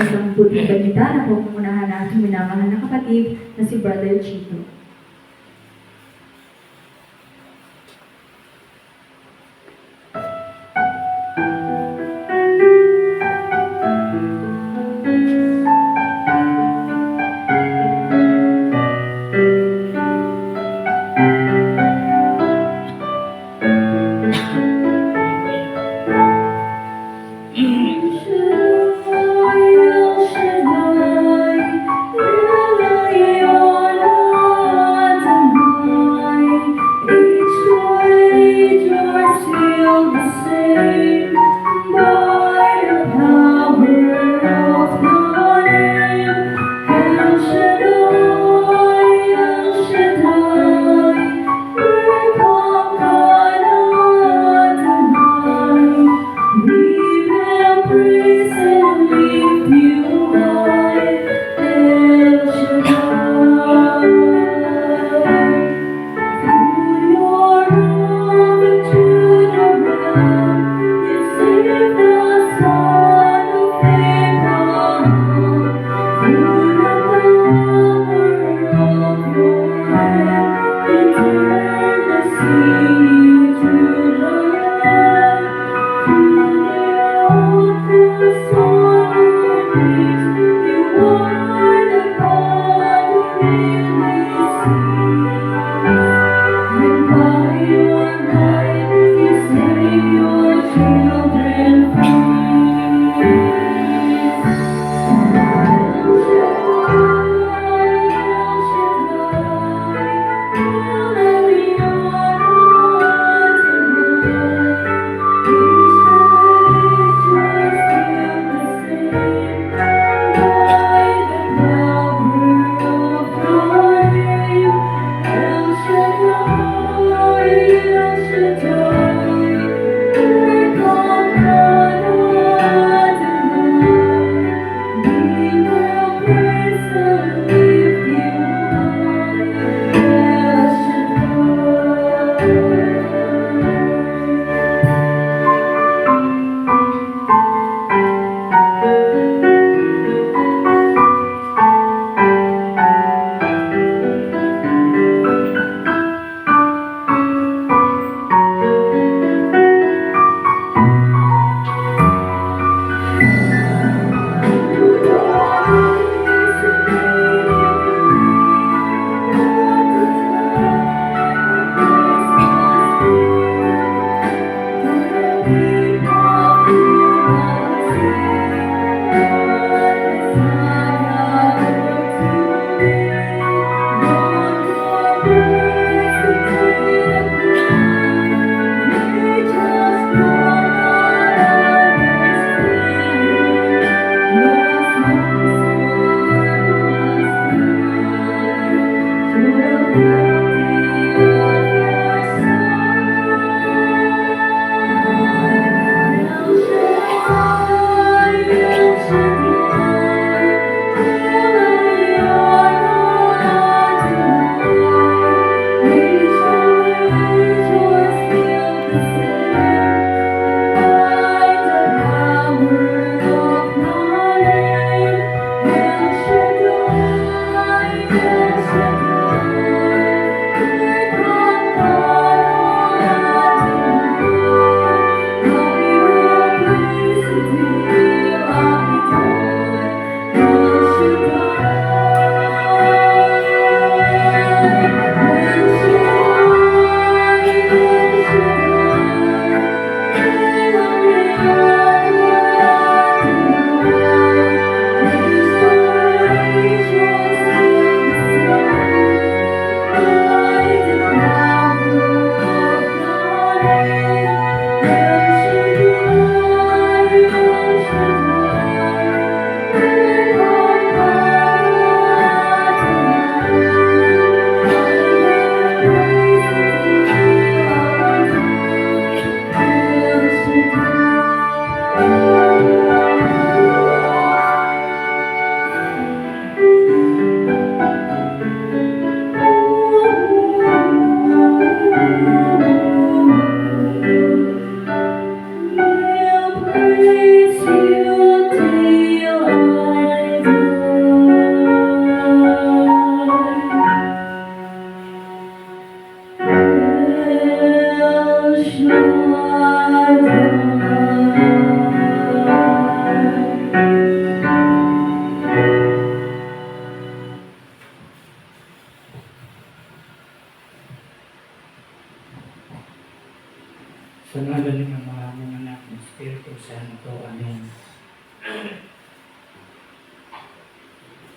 isang buting balita na pumunahan na aking minamahal na kapatid na si Brother Chito.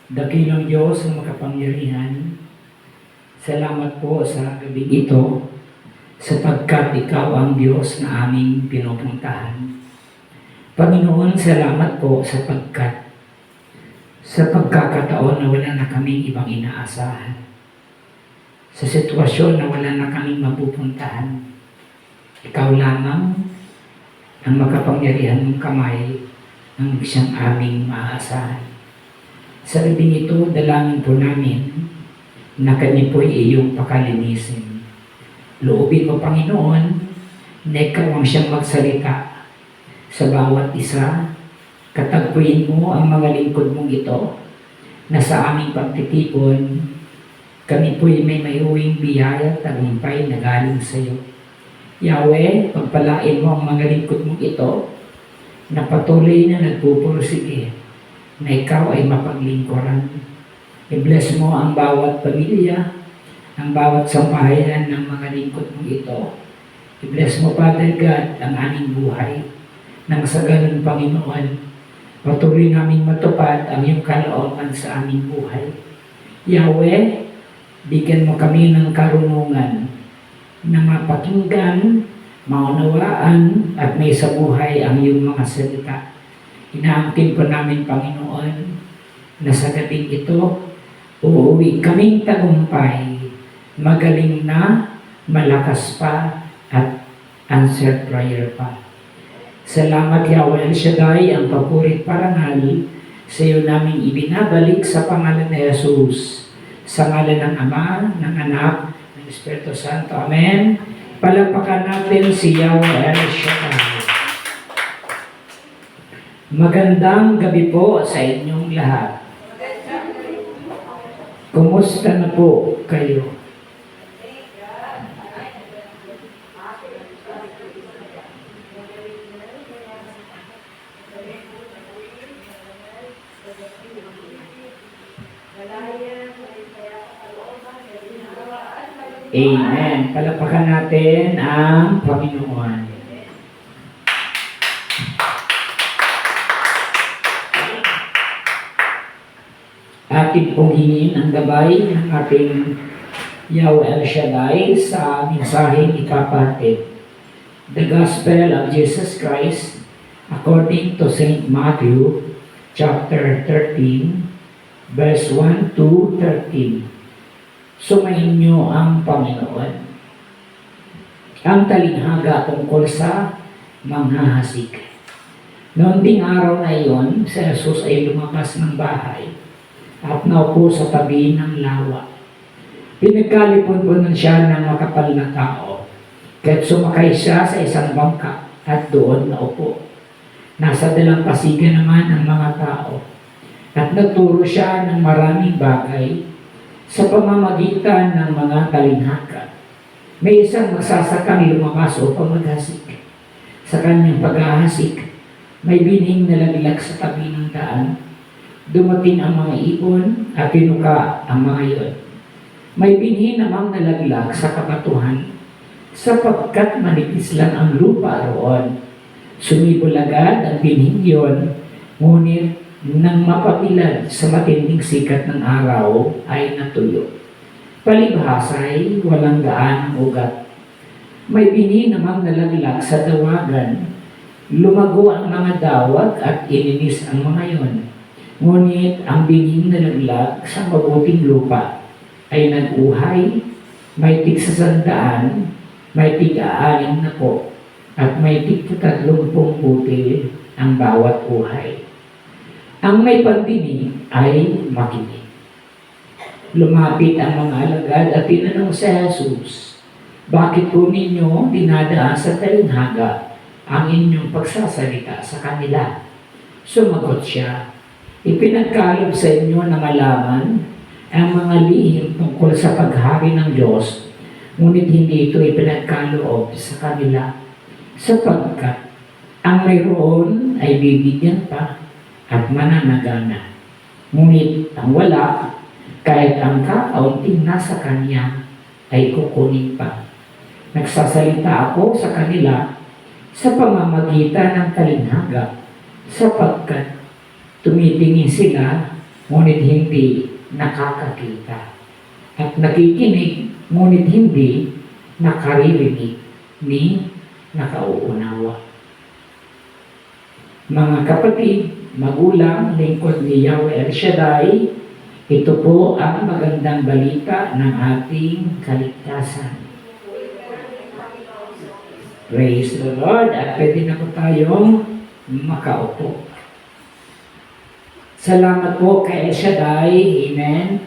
Dakilang Diyos ang makapangyarihan, salamat po sa gabi ito sapagkat Ikaw ang Diyos na aming pinupuntahan. Panginoon, salamat po sapagkat sa pagkakataon na wala na kaming ibang inaasahan. Sa sitwasyon na wala na kaming mapupuntahan, Ikaw lamang ang makapangyarihan mong kamay ang siyang aming maaasahan. Sa gabi ito, dalangin po namin na kami po'y iyong pakalinisin. Loobin mo, Panginoon, na ikaw ang siyang magsalita sa bawat isa. Katagpuin mo ang mga lingkod mong ito na sa aming pagtitipon, kami po'y may mayuwing biyaya at tagumpay na galing sa iyo. Yahweh, pagpalain mo ang mga lingkod mong ito na patuloy na nagpupursige na ikaw ay mapaglingkuran. I-bless mo ang bawat pamilya, ang bawat sambahayan ng mga lingkod mong ito. I-bless mo, Father God, ang aming buhay. Nang sa ganun, Panginoon, patuloy namin matupad ang iyong kalooban sa aming buhay. Yahweh, bigyan mo kami ng karunungan na mapakinggan, maunawaan, at may sa buhay ang iyong mga salita. Inaangkin po namin, Panginoon, na sa gabing ito, uuwi kaming tagumpay, magaling na, malakas pa, at answered prayer pa. Salamat, Yahweh El Shaddai, ang papurit parangal sa iyo namin ibinabalik sa pangalan ni Jesus, sa ngalan ng Ama, ng Anak, ng Espiritu Santo. Amen. Palakpakan natin si Yahweh El Shaddai. Magandang gabi po sa inyong lahat. Kumusta na po kayo? Amen. Palakpakan natin ang Panginoon. Ating pong hingin ang gabay ng ating Yahweh El Shaddai sa mensaheng ikapatid. The Gospel of Jesus Christ according to St. Matthew chapter 13 verse 1 to 13. Sumayin niyo ang Panginoon. Ang talinghaga tungkol sa manghahasik. Noong ding araw na iyon, si Jesus ay lumabas ng bahay at naupo sa tabi ng lawa. Pinagkalipon-punan siya ng makapal na tao, kaya't sumakay siya sa isang bangka at doon naupo. Nasa dalampasigan naman ang mga tao at nagturo siya ng maraming bagay sa pamamagitan ng mga talinghaga. May isang magsasakang lumabas upang maghasik. Sa kanyang paghahasik, may bining nalaglag sa tabi ng daan. Dumating ang mga ibon at tinuka ang mga iyon. May binhi namang nalaglag sa kabatuhan, sapagkat manipis lang ang lupa roon. Sumibol agad ang binhing iyon, ngunit nang mapabilad sa matinding sikat ng araw ay natuyo. Palibhasa ay walang gaan ang ugat. May binhi namang nalaglag sa dawagan. Lumago ang mga dawag at ininis ang mga iyon. Ngunit ang binhing nalaglag sa mabuting lupa ay nag-uhay, may tig-100, may tig-60 na po, at may tig-30 butil ang bawat uhay. Ang may pandinig ay makinig. Lumapit ang mga alagad at tinanong sa Jesus, bakit po ninyo dinadaan sa talinghaga ang inyong pagsasalita sa kanila? Sumagot siya, ipinagkaloob sa inyo na malaman ang mga lihim tungkol sa paghari ng Diyos, ngunit hindi ito ipinagkaloob sa kanila, sapagkat ang mayroon ay bibigyan pa at mananagana. Ngunit ang wala, kahit ang kakaunting nasa kanya, ay kukunin pa. Nagsasalita ako sa kanila sa pamamagitan ng talinghaga, sapagkat tumitingin sila ngunit hindi nakakakita. At nakikinig, ngunit hindi nakaririnig ni nakauunawa. Mga kapatid, magulang, lingkod ni Yahweh El Shaddai, ito po ang magandang balita ng ating kaligtasan. Praise the Lord, at pwede na po tayong makaupo. Salamat po kay El Shaddai, Amen,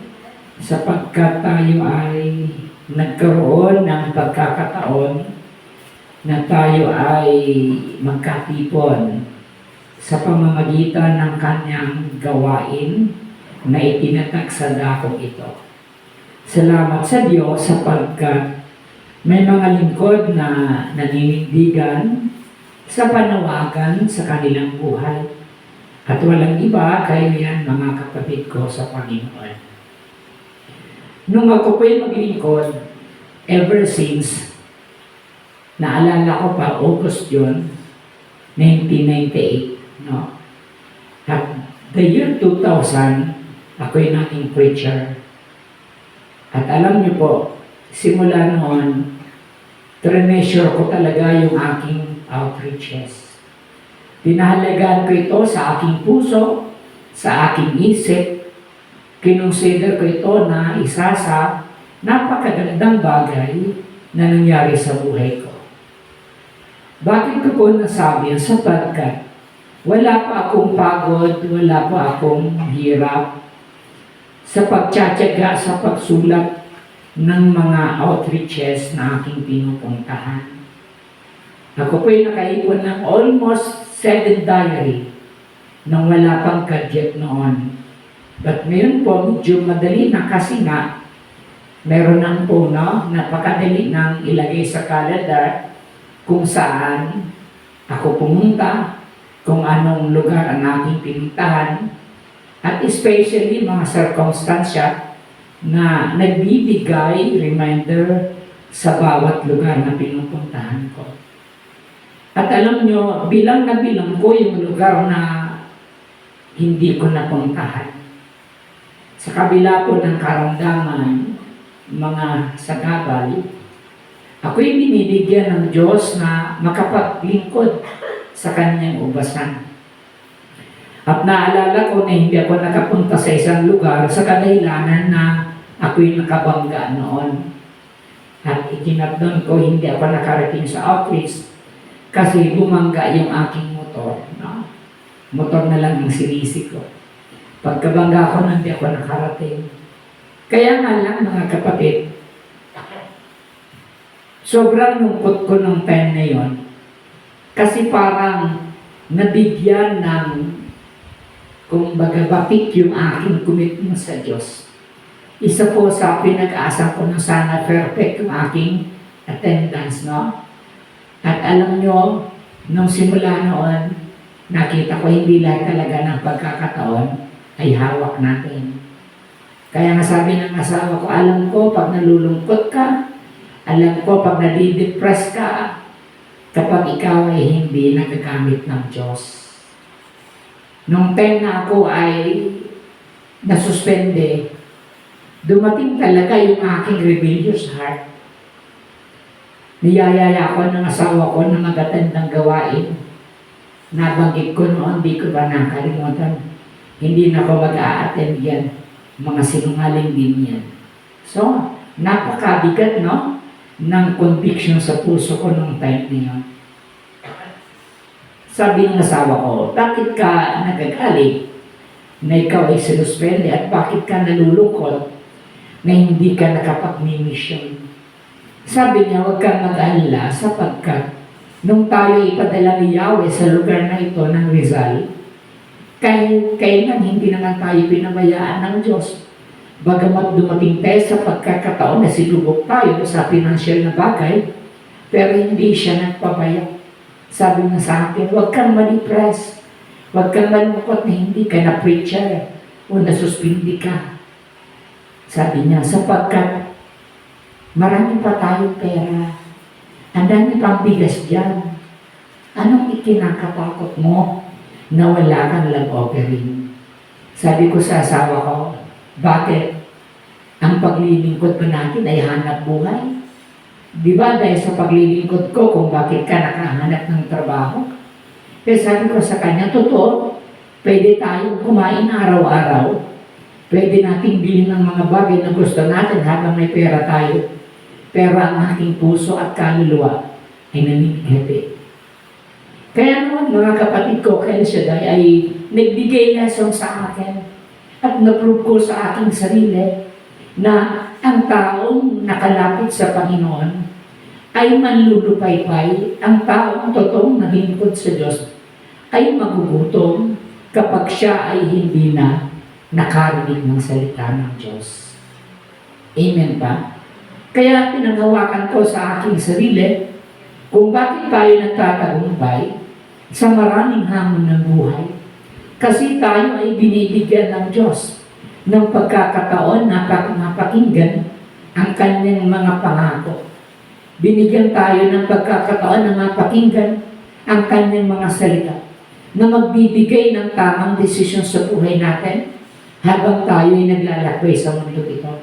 sapagkat tayo ay nagkaroon ng pagkakataon na tayo ay magkatipon sa pamamagitan ng kanyang gawain na itinatag sa dakong ito. Salamat sa Diyos sapagkat may mga lingkod na naninindigan sa panawagan sa kanilang buhay. At walang iba kayo yan, mga kapatid ko sa Panginoon. Nung ako po'y maglingkod, ever since, naalala ko pa, August yun, 1998, no? At the year 2000, ako'y naging preacher. At alam niyo po, simula noon, treasure ko talaga yung aking outreaches. Pinahalagaan ko ito sa aking puso, sa aking isip. Kinonsider ko ito na isa sa napakagandang bagay na nangyari sa buhay ko. Bakit ko po nasabi yan? Sapagkat wala pa akong pagod, wala pa akong hirap sa pagtsatsaga, sa pagsulat ng mga outreaches na aking pinupuntahan. Ako po'y nakaipon ng almost 7 diary nang wala pang gadget noon. But ngayon po, medyo madali na kasi nga, meron ng puno, napakadali nang ilagay sa calendar kung saan ako pumunta, kung anong lugar ang aking pinuntahan, at especially mga circumstansya na nagbibigay reminder sa bawat lugar na pinupuntahan ko. At alam nyo, bilang na bilang ko yung lugar na hindi ko napuntahan. Sa kabila po ng karamdaman, mga sagabal, ako'y binibigyan ng Diyos na makapaglingkod sa kanyang ubasan. At naalala ko na hindi ako nakapunta sa isang lugar sa kadahilanan na ako'y nakabangga noon. At itinatnon ko, hindi ako nakarating sa outreach kasi bumangga yung aking motor. No? Motor na lang ang sinisi ko. Pagkabangga ko, hindi ako nakarating. Kaya nga lang, mga kapatid, sobrang lungkot ko nung time na yon. Kasi parang nabigyan ng, kumbaga, batik yung aking commitment sa Diyos. Isa po sa pinag-asa ko na sana perfect yung aking attendance, no? At alam nyo, nung simula noon, nakita ko hindi lahat talaga ng pagkakataon ay hawak natin. Kaya nga sabi ng asawa ko, alam ko pag nalulungkot ka, alam ko pag nadidepress ka, kapag ikaw ay hindi nagagamit ng Diyos. Nung time na ako ay nasuspende, dumating talaga yung aking rebellious heart. Niyayaya ko ng asawa ko na mag-attend gawain. Nabanggit ko noon, di ko ba nakalimutan. Hindi na ako mag-a-attend yan. Mga sinungaling din yan. So, napakabigat, no? Ng conviction sa puso ko nung time na yun. Sabi ng asawa ko, bakit ka nagagalit na ikaw ay sinuspende at bakit ka nalulungkot na hindi ka nakapag-mission? Sabi niya, huwag kang mag-alala sapagkat nung tayo ipadala ni Yahweh sa lugar na ito ng Rizal, kailan hindi naman tayo pinabayaan ng Diyos. Bagamat dumating tayo sa pagkakataon na sinubok tayo sa financial na bagay, pero hindi siya nagpabaya. Sabi niya sa akin, huwag kang ma-depress, huwag kang malungkot na hindi ka na preacher o nasuspindi ka. Sabi niya, sapagkat marami pa tayong pera, ang dami pang bigas dyan. Anong ikinakatakot mo na wala kang love offering? Sabi ko sa asawa ko, bakit? Ang paglilingkod ba natin ay hanap buhay? Di ba dahil sa paglilingkod ko kung bakit ka nakahanap ng trabaho? Kaya sabi ko sa kanya, totoo, pwede tayong kumain araw-araw. Pwede nating bilhin ng mga bagay na gusto natin habang may pera tayo. Pero ang aking puso at kaluluwa ay naninighati. Kaya naman mga kapatid ko, kaya siya ay nagbigay lesson sa akin at naprove ko sa aking sarili na ang taong nakalapit sa Panginoon ay manlulupaypay. Ang taong totoong naglingkod sa Diyos ay magugutom kapag siya ay hindi na nakarinig ng salita ng Diyos. Amen ba? Kaya pinanghawakan ko sa aking sarili kung bakit tayo nagtatagumpay sa maraming hamon ng buhay. Kasi tayo ay binibigyan ng Diyos ng pagkakataon na mapakinggan ang kanyang mga pangako. Binigyan tayo ng pagkakataon na mapakinggan ang kanyang mga salita na magbibigay ng tamang desisyon sa buhay natin habang tayo ay naglalakbay sa mundo ito.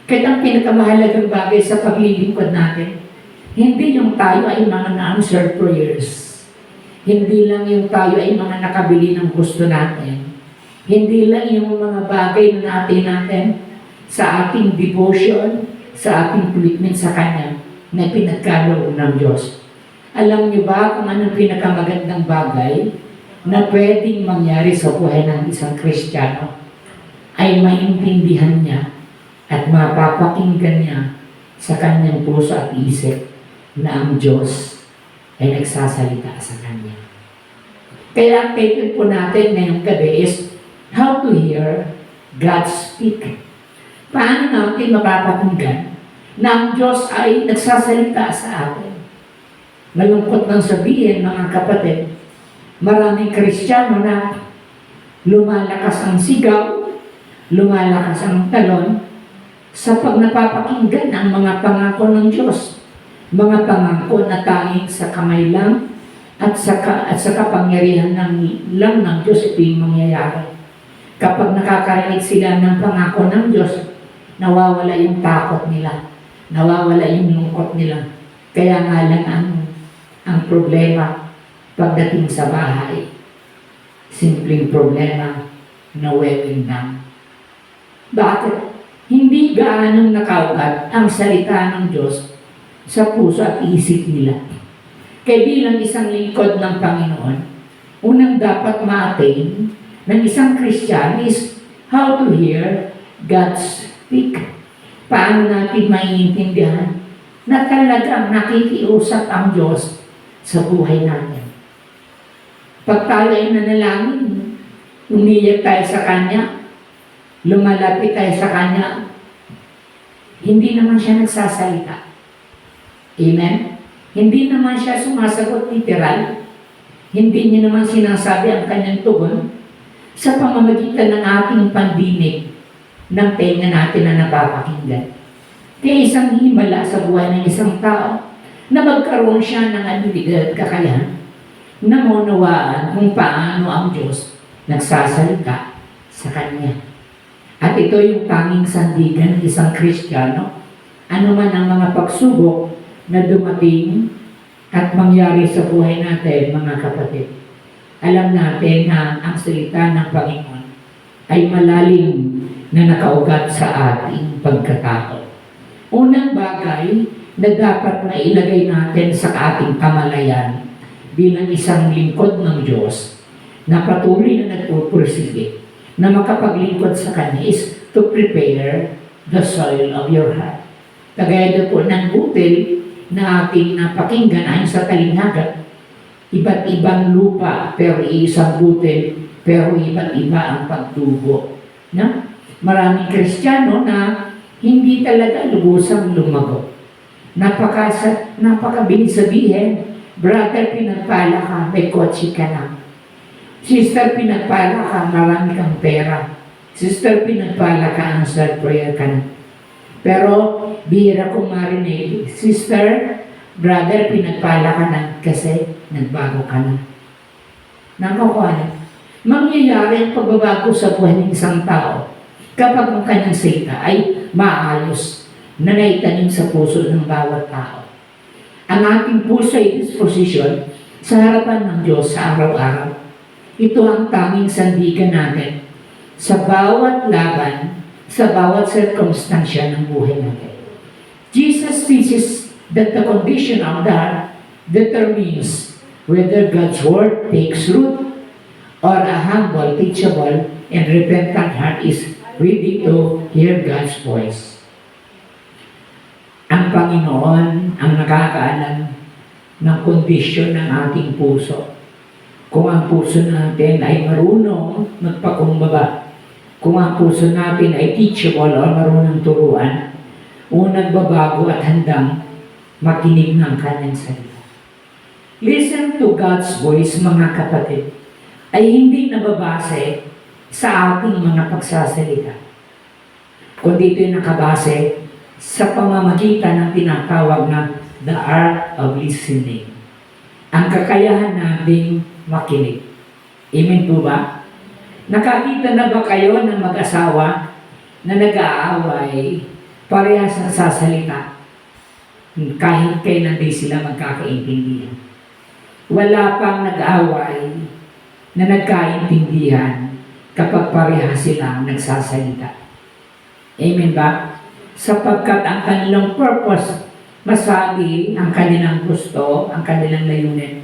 Kaya ang pinakamahalagang bagay sa paglilingkod natin, hindi yung tayo ay mga na-answered prayers. Hindi lang yung tayo ay mga nakabili ng gusto natin. Hindi lang yung mga bagay na natin sa ating devotion, sa ating commitment sa Kanya na pinagkaloob ng Diyos. Alam niyo ba kung anong pinakamagandang bagay na pwedeng mangyari sa buhay ng isang Kristiyano ay maintindihan niya at mapapakinggan niya sa kanyang puso at isip na ang Diyos ay nagsasalita sa kanya. Kaya ang title po natin ngayong gabi is How to Hear God Speak. Paano natin mapapakinggan na ang Diyos ay nagsasalita sa atin? Malungkot nang sabihin, mga kapatid, maraming Kristiyano na lumalakas ang sigaw, lumalakas ang talon, sa pag napapakinggan ang mga pangako ng Diyos. Mga pangako na tanging sa kamay lang at sa kapangyarihan lang ng Diyos ito yung mangyayari. Kapag nakakarinig sila ng pangako ng Diyos, nawawala yung takot nila, nawawala yung lungkot nila. Kaya nga lang ang problema pagdating sa bahay, simpleng problema na wedding lang. Bakit? Hindi gaanong nakaugat ang salita ng Diyos sa puso at isip nila. Kaya bilang isang lingkod ng Panginoon, unang dapat ma-attain ng isang Christian is how to hear God speak. Paano natin maiintindihan na talagang nakikiusap ang Diyos sa buhay natin. Pag tayo ay nanalangin, umiyak tayo sa Kanya, lumalapit tayo sa Kanya, hindi naman siya nagsasalita. Amen? Hindi naman siya sumasagot literal. Hindi niya naman sinasabi ang kanyang tugon sa pamamagitan ng ating pandinig ng tenga natin na napapakinggan. Kaya isang himala sa buhay ng isang tao na magkaroon siya ng abilidad at kakayahan na maunawaan kung paano ang Diyos nagsasalita sa Kanya. At ito yung tanging sandigan ng isang Kristiyano. Ano man ang mga pagsubok na dumating at mangyari sa buhay natin, mga kapatid. Alam natin na ang salita ng Panginoon ay malalim na nakaugat sa ating pagkatao. Unang bagay na dapat na ilagay natin sa ating kamalayan bilang isang lingkod ng Diyos na patuloy na nagpupursige na makapaglingkod sa Kanya is to prepare the soil of your heart. Kagaya po ng butil na ating napakinggan ayon sa talinghaga, iba't ibang lupa pero isang butil, pero iba't iba ang pagtubo. Na? Maraming Kristiyano na hindi talaga lubusang lumago. Napakabilis sabihin, brother, pinagpala ka, may kotse ka na. Sister, pinagpala ka, marami kang pera. Sister, pinagpala ka, answered prayer ka na. Pero, bihira kong marinig, sister, brother, pinagpala ka na kasi nagbago ka na. Nakukuha na. Mangyayari ang pagbabago sa buhay ng isang tao kapag ang kanyang salita ay maayos na naitanim sa puso ng bawat tao. Ang ating puso ay disposisyon sa harapan ng Diyos sa araw-araw. Ito ang tanging sandigan natin sa bawat laban, sa bawat sirkumstansya ng buhay natin. Jesus teaches that the condition of the heart determines whether God's word takes root or a humble, teachable, and repentant heart is ready to hear God's voice. Ang Panginoon ang nakakaalam ng kondisyon ng ating puso. Kung ang puso natin ay marunong magpakumbaba, kung ang puso natin ay teachable o marunong turuan, o nagbabago at handang makinig ng kanyang salita. Listen to God's voice, mga kapatid, ay hindi nababase sa ating mga pagsasalita, kundi ito'y nakabase sa pamamagitan ng tinatawag na the art of listening. Ang kakayahan nating makinig. Amen po ba? Nakakita na ba kayo ng mag-asawa na nag-aaway, parehas sa sasalita, kahit kailan di sila magkakaintindihan? Wala pang nag-aaway na nagkaintindihan kapag parehas silang nagsasalita. Amen ba? Sapagkat ang kanilang purpose, masabi ang kanilang gusto, ang kanilang layunin,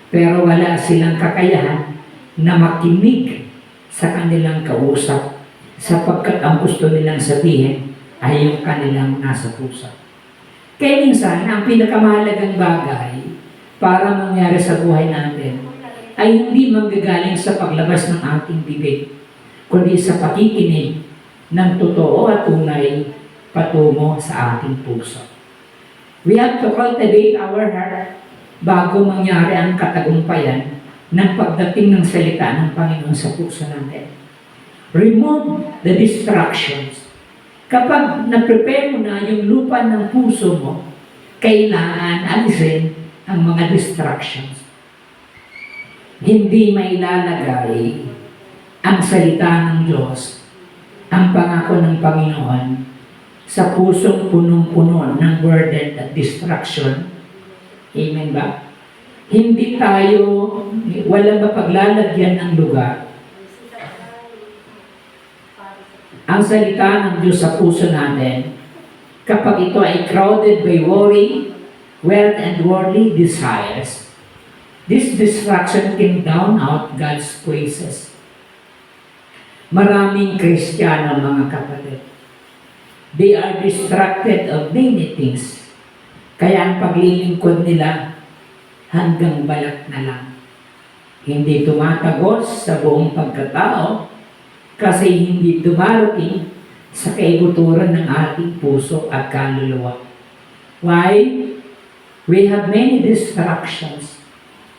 pero wala silang kakayahan na makinig sa kanilang kausap, sapagkat ang gusto nilang sabihin ay yung kanilang nasa puso. Kaya minsan, ang pinakamahalagang bagay para mangyari sa buhay natin ay hindi manggagaling sa paglabas ng ating bibig, kundi sa pakikinig ng totoo at tunay patungo sa ating puso. We have to cultivate our heart bago mangyari ang katagumpayan ng pagdating ng salita ng Panginoon sa puso natin. Remove the distractions. Kapag na-prepare mo na yung lupa ng puso mo, kailangan alisin ang mga distractions. Hindi mailalagay ang salita ng Diyos, ang pangako ng Panginoon, sa pusong punong-puno ng burden at distraction. Amen ba? Hindi tayo, walang mapaglalagyan ng lugar ang salita ng Diyos sa puso natin kapag ito ay crowded by worry, wealth, and worldly desires. This distraction can drown out God's praises. Maraming Kristiyano, mga kapatid, they are distracted of many things. Kaya ang paglilingkod nila hanggang balat na lang. Hindi tumatagos sa buong pagkatao kasi hindi dumarating sa kaibuturan ng ating puso at kaluluwa. Why? We have many distractions.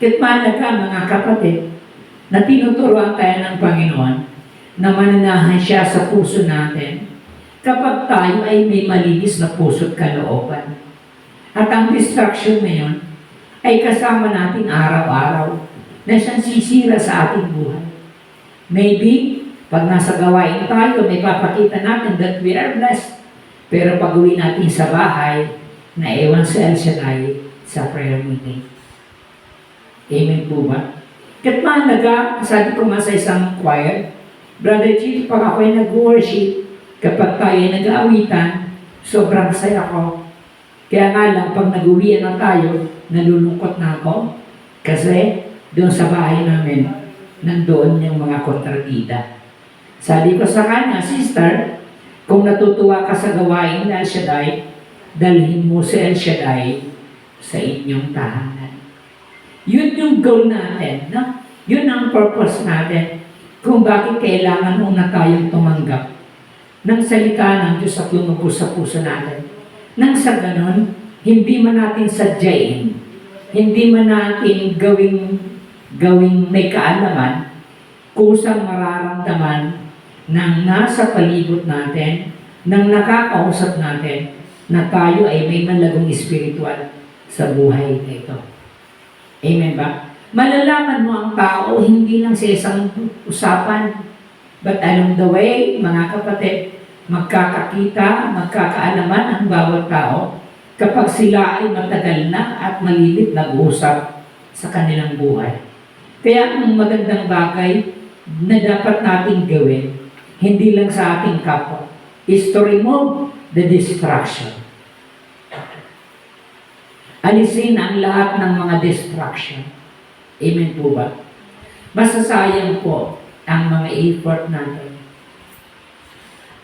Kahit mahalaga, mga kapatid, na tinuturuan tayo ng Panginoon na mananahan siya sa puso natin kapag tayo ay may malinis na puso at kalooban. At ang distraction na yun ay kasama natin araw-araw na siyang sisira sa ating buhay. Maybe, pag nasa gawain tayo, may papakita natin that we are blessed. Pero pag uwi natin sa bahay, na ewan sa El Shaddai sa prayer meeting. Amen po ba? Kahit mahalaga, sabi ko nga sa isang choir, Brother Chief, pag ako ay nag-worship, kapag tayo ay nag-aawitan, sobrang saya ko. Kaya nga lang, pag nag-uwian na tayo, nalulungkot na ako. Kasi doon sa bahay namin, nandoon yung mga kontratida. Sabi ko sa kanya, Sister, kung natutuwa ka sa gawain ng El Shaddai, dalhin mo si El Shaddai sa inyong tahanan. Yun yung goal natin, no? Yun ang purpose natin kung bakit kailangan muna tayong tumanggap ng salita ng Diyos at lumubos sa puso natin. Nang sa ganon, hindi man natin sadyain, hindi man natin gawing may kaalaman, kusang mararamdaman ng nasa palibot natin, ng nakakausap natin, na tayo ay may malagong espiritual sa buhay na ito. Amen ba? Malalaman mo ang tao hindi lang sa isang usapan, but along the way, mga kapatid, magkakakita, magkakaalaman ang bawat tao kapag sila ay matagal na at malilip nag-usap sa kanilang buhay. Kaya ang magandang bagay na dapat nating gawin, hindi lang sa ating kapwa, is to remove the distraction. Alisin ang lahat ng mga distraction. Amen po ba? Masasayang po ang mga effort natin,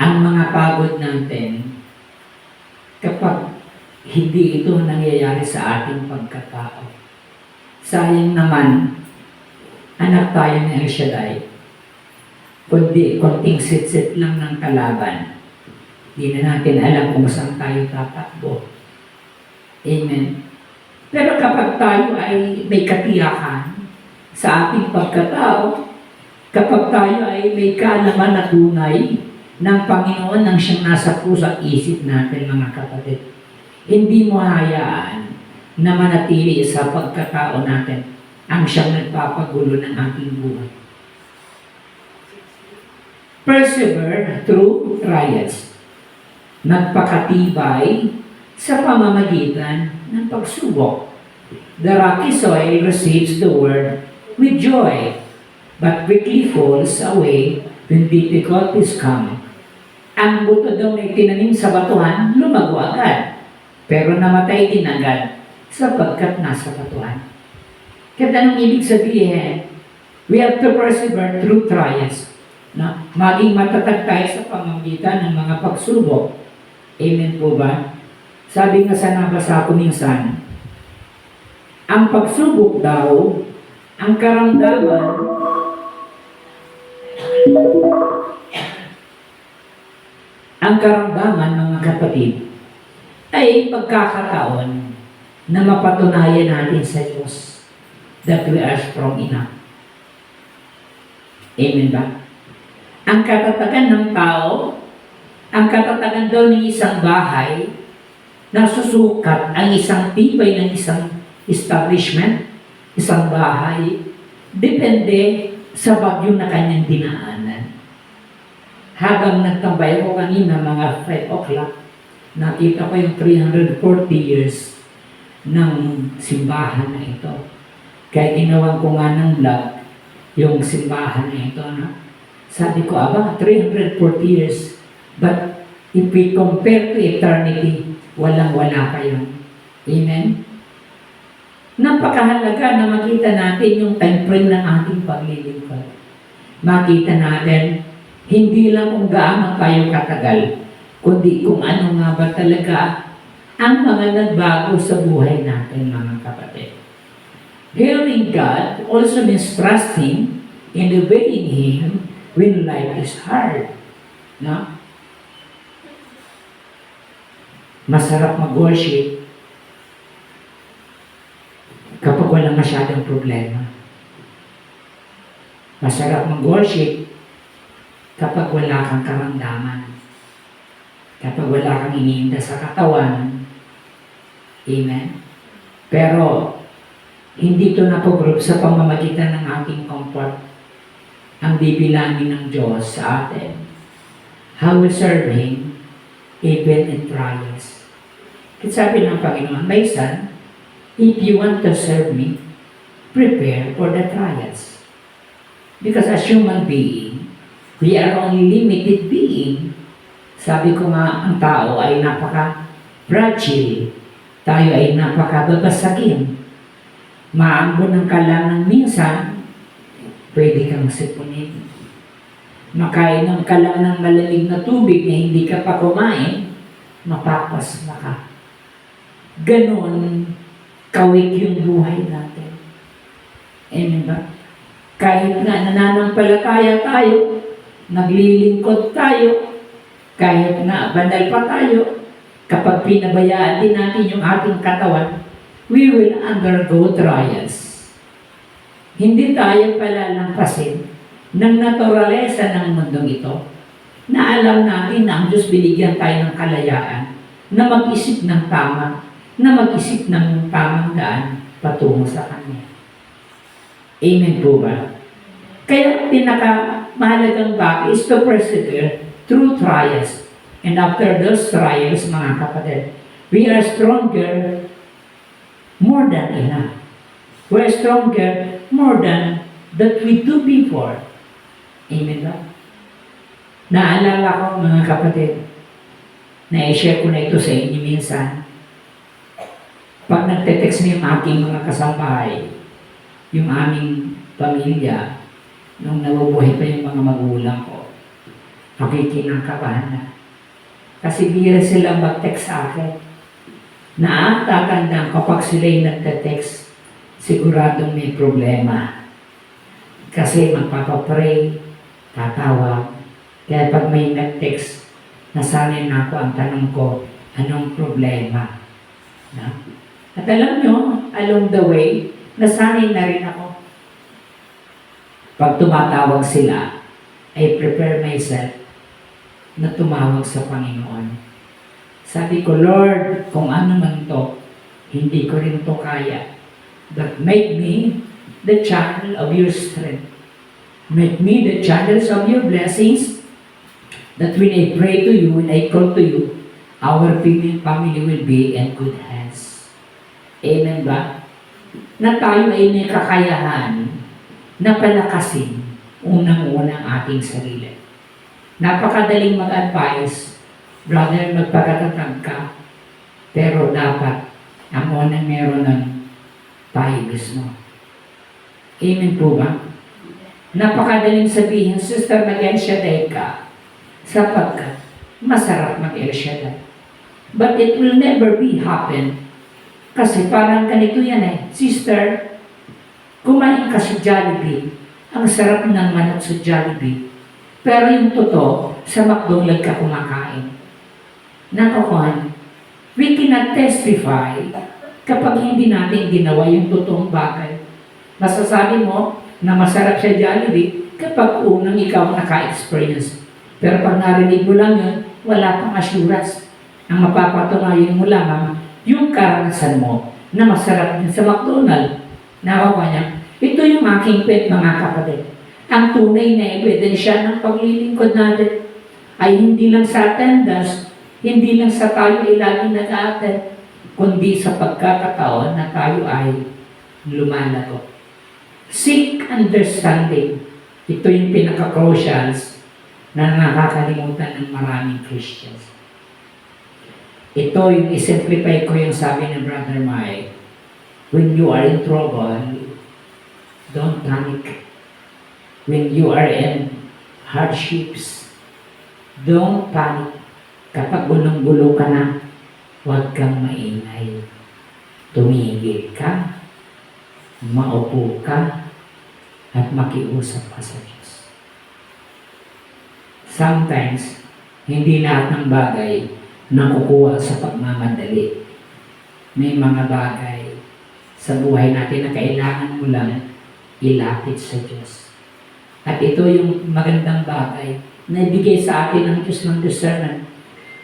ang mga pagod natin, kapag hindi ito nangyayari sa ating pagkatao. Sayang naman, anak tayo ng El Shaddai, kundi konting sit-sit lang ng kalaban, hindi na natin alam kung saan tayo tatakbo. Amen. Pero kapag tayo ay may katiyakan sa ating pagkatao, kapag tayo ay may kaalaman na tunay ng Panginoon nang siyang nasa puso at isip natin, mga kapatid, hindi mo hayaan na manatili sa pagkatao natin ang siyang nagpapagulo ng ating buhay. Persevere through trials. Nagpakatibay sa pamamagitan ng pagsubok. The rocky soil receives the word with joy, but quickly falls away when difficulties come. Ang buto daw na itinanim sa batuhan, lumago agad, pero namatay din agad sapagkat nasa batuhan. Kaya anong ibig sabihin? We have to persevere through trials. Na maging matatag tayo sa pamamagitan ng mga pagsubok. Amen po ba? Sabi nga sa nabasa ko minsan, ang pagsubok daw, ang karamdaman, mga kapatid, ay pagkakataon na mapatunayan natin sa Diyos that we are strong enough. Amen ba? Ang katatagan ng tao, ang katatagan daw ng isang bahay, nasusukat ang isang tibay ng isang establishment, isang bahay, depende sa bagyo na kanyang dinaanan. Habang nagtambay ako kanina, mga 5 o'clock, nakita ko yung 340 years ng simbahan na ito. Kaya ginawa ko nga ng vlog yung simbahan na ito. No? Sabi ko, 340 years. But if we compare to eternity, walang-wala kayo. Amen? Napakahalaga na makita natin yung time frame ng ating paglilingkod. Makita natin, hindi lang kung gaano tayo katagal, kundi kung ano nga ba talaga ang mga nagbago sa buhay natin, mga kapatid. Hearing God also means trusting and obeying Him when life is hard. No? Masarap mag-worship kapag walang masyadong problema. Masarap mag-worship kapag wala kang karamdaman. Kapag wala kang iniinda sa katawan. Amen? Pero, hindi ito napag-group sa pamamagitan ng ating comfort. Ang bibilangin ng Diyos sa atin. How we serve Him even in trials. Kasi sabi ng Panginoon, my son, if you want to serve me, prepare for the trials. Because as human being, we are only limited being. Sabi ko nga, ang tao ay napaka-fragile. Tayo ay napaka-babasagin. Maambon ng kalangan minsan, pwede kang sipunin. Makainom ka lang ng malamig na tubig na hindi ka pa kumain, mapapasma ka. Ganon, kawik yung buhay natin. Amen ba? Kahit na nananampalataya tayo, naglilingkod tayo, kahit na banal pa tayo, kapag pinabayaan din natin yung ating katawan, we will undergo trials. Hindi tayo palalampasin ng naturalesa ng mundong ito, na alam natin na ang Diyos binigyan tayo ng kalayaan, na mag-isip ng tama, na mag-isip ng tamang daan patungo sa Kanya. Amen po ba? Kaya pinakamahalagang bagay is to persevere through trials. And after those trials, mga kapatid, we are stronger more than enough. We're stronger more than that we do before. Amen ba? Naalala ko mga kapatid, na-share ko na ito sa inyo minsan. Pag nagte-text na yung aking mga kasambahay, yung aming pamilya, nung nabubuhay pa yung mga magulang ko, ako'y kinakabahan na. Kasi bira silang mag-text sa akin. Tatandaan kapag sila'y nagte-text, siguradong may problema. Kasi magpapapray, tatawag. Kaya pag may nag-text, nasanay na ako ang tanong ko, anong problema? No? At alam nyo, along the way, nasanay na rin ako. Pag tumatawag sila, I prepare myself na tumawag sa Panginoon. Sabi ko, Lord, kung ano man to, hindi ko rin to kaya. But make me the channel of your strength. Make me the channels of your blessings, that when I pray to you, when I call to you, our family will be in good hands. Amen ba? Na tayo ay may kakayahan na palakasin unang-unang ating sarili. Napakadaling mag-advise, brother, magpakatatag ka, pero dapat ang unang meron ng tayo mismo. Amen po ba? Napakadaling sabihin, sister, mag-El Shaddai ka, sapagkat masarap mag-El Shaddai. But it will never be happen. Kasi parang ganito yan sister, kumain ka sa Jollibee, ang sarap ng manok sa Jollibee. Pero yung totoo, sa McDonald's ka kumakain. Nakakuhan, we cannot testify kapag hindi natin ginawa yung totoong bagay. Masasabi mo na masarap sa Jollibee kapag unang ikaw naka-experience. Pero pag narinig mo lang yun, wala pang assurance. Ang mapapatunayan mo lamang yung karanasan mo na masarap din sa McDonald's. Nakakuha niya, ito yung aking pet mga kapatid. Ang tunay na ebidensya ng paglilingkod natin ay hindi lang sa attendance, hindi lang sa tayo ay laging nag-a-attend, kundi sa pagkakataon na tayo ay lumalago. Seek understanding. Ito yung pinaka-crucials na nakakalimutan ng maraming Christians. Ito yung isimplify ko yung sabi ng Brother Mike. When you are in trouble, don't panic. When you are in hardships, don't panic. Kapag gulong-gulo ka na, huwag kang maingay. Tumigil ka, maupo ka, at makiusap ka sa Diyos. Sometimes, hindi lahat ng bagay nakukuha sa pagmamadali. May mga bagay sa buhay natin na kailangan mo lang ilapit sa Diyos. At ito yung magandang bagay na ibigay sa atin ng Diyos ng discernment,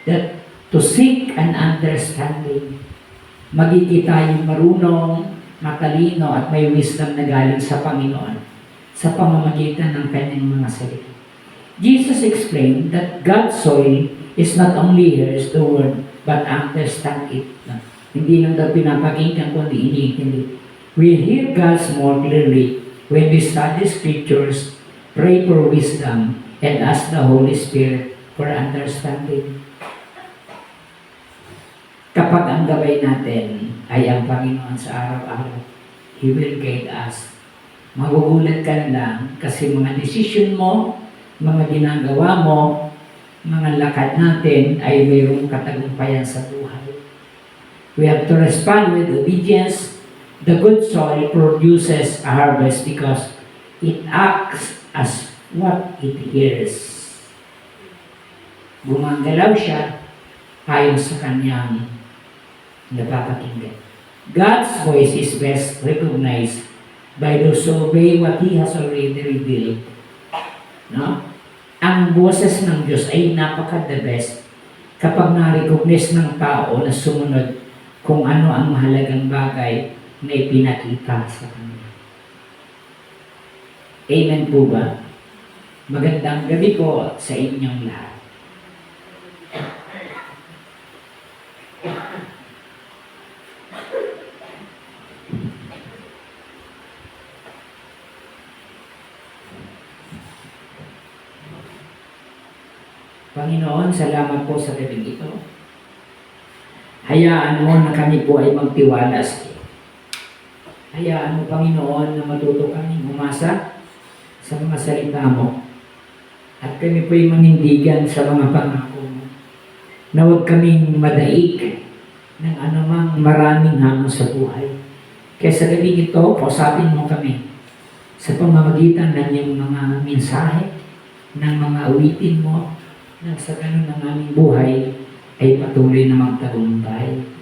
that to seek an understanding. Magiging tayong marunong, matalino at may wisdom na galing sa Panginoon sa pamamagitan ng kanyang mga salita. Jesus explained that God's soil is not only hears the word, but understand it. Hindi lang daw pinapakinggan, kundi iniintindi. We hear God's more clearly when we study scriptures, pray for wisdom, and ask the Holy Spirit for understanding. Kapag ang gabay natin ay ang Panginoon sa araw-araw, He will guide us. Magugulat ka na lang kasi mga decision mo, mga ginagawa mo, mga lakad natin ay mayroong katagumpayan sa buhay. We have to respond with obedience. The good soil produces a harvest because it acts as what it hears. Gumagalaw siya ayon sa kanyang napapakinggan. God's voice is best recognized by those who obey what He has already revealed. No? Ang boses ng Diyos ay napaka-the best kapag na-recognize ng tao na sumunod kung ano ang mahalagang bagay na ipinakita sa Kanya. Amen po ba? Magandang gabi po sa inyong lahat. Panginoon, salamat po sa gabing ito. Hayaan mo na kami po ay magtiwala sa iyo. Hayaan mo, Panginoon, na matuto kami umasa sa mga salita mo. At kami po ay manindigan sa mga pangako mo. Na huwag kaming madaig ng anumang maraming hamon sa buhay. Kaya sa gabing ito, kausapin mo kami sa pamamagitan ng iyong mga mensahe, ng mga awitin mo, na sa ganun ng aming buhay ay patuloy na magtagumpay.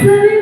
Sorry.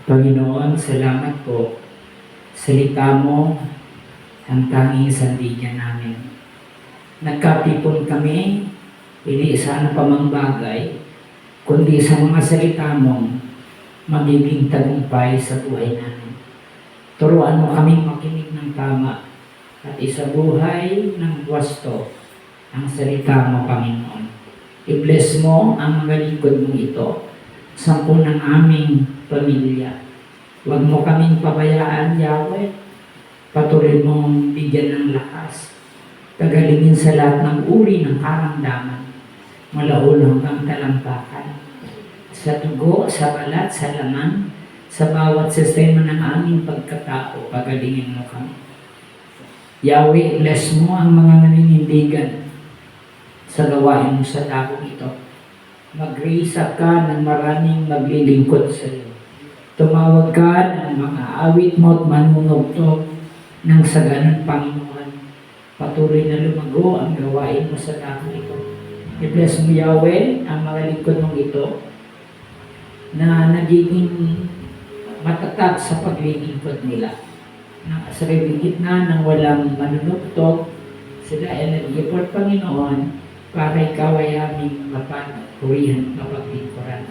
Panginoon, salamat po. Salita mo ang tanging sandigan namin. Nagkatipon kami, hindi sa ano pa mang bagay, kundi sa mga salita mong magiging tagumpay sa buhay namin. Turuan mo kaming makinig ng tama at isabuhay ng wasto ang salita mo, Panginoon. I-bless mo ang mga lingkod mong ito, sampu ng aming pamilya. Huwag mo kaming pabayaan, Yahweh. Patuloy mong bigyan ng lakas. Tagalingin sa lahat ng uri ng karamdaman, mula ulo hanggang talampakan. Sa dugo, sa balat, sa laman, sa bawat sistema ng aming pagkatao, pagalingin mo kami. Yahweh, bless mo ang mga naninindigan sa gawain mo sa dakong ito. Mag-raise up ka ng maraming maglilingkod sa iyo. Tumawag ka ng mga awit mo at manunugtog ng saganan, Panginoon. Patuloy na lumago ang gawain mo sa dakong ito. I-bless mo, Yahweh, ang mga lingkod mong ito na nagiging matatag sa paglilingkod nila. Na sa gitna ng walang manunugtog, sila ay nag-i-effort, Panginoon, para ikaw ay aming mapagpurihan, mapaglingkuran.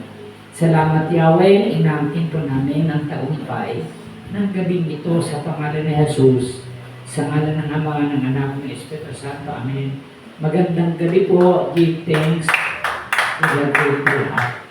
Salamat, Yahweh, inangkin po namin ang tagumpay ng gabing ito sa pangalan ni Jesus, sa ngalan ng Ama, ng Anak, ng Espiritu Santo. Amen. Magandang gabi po. Give thanks to the great God.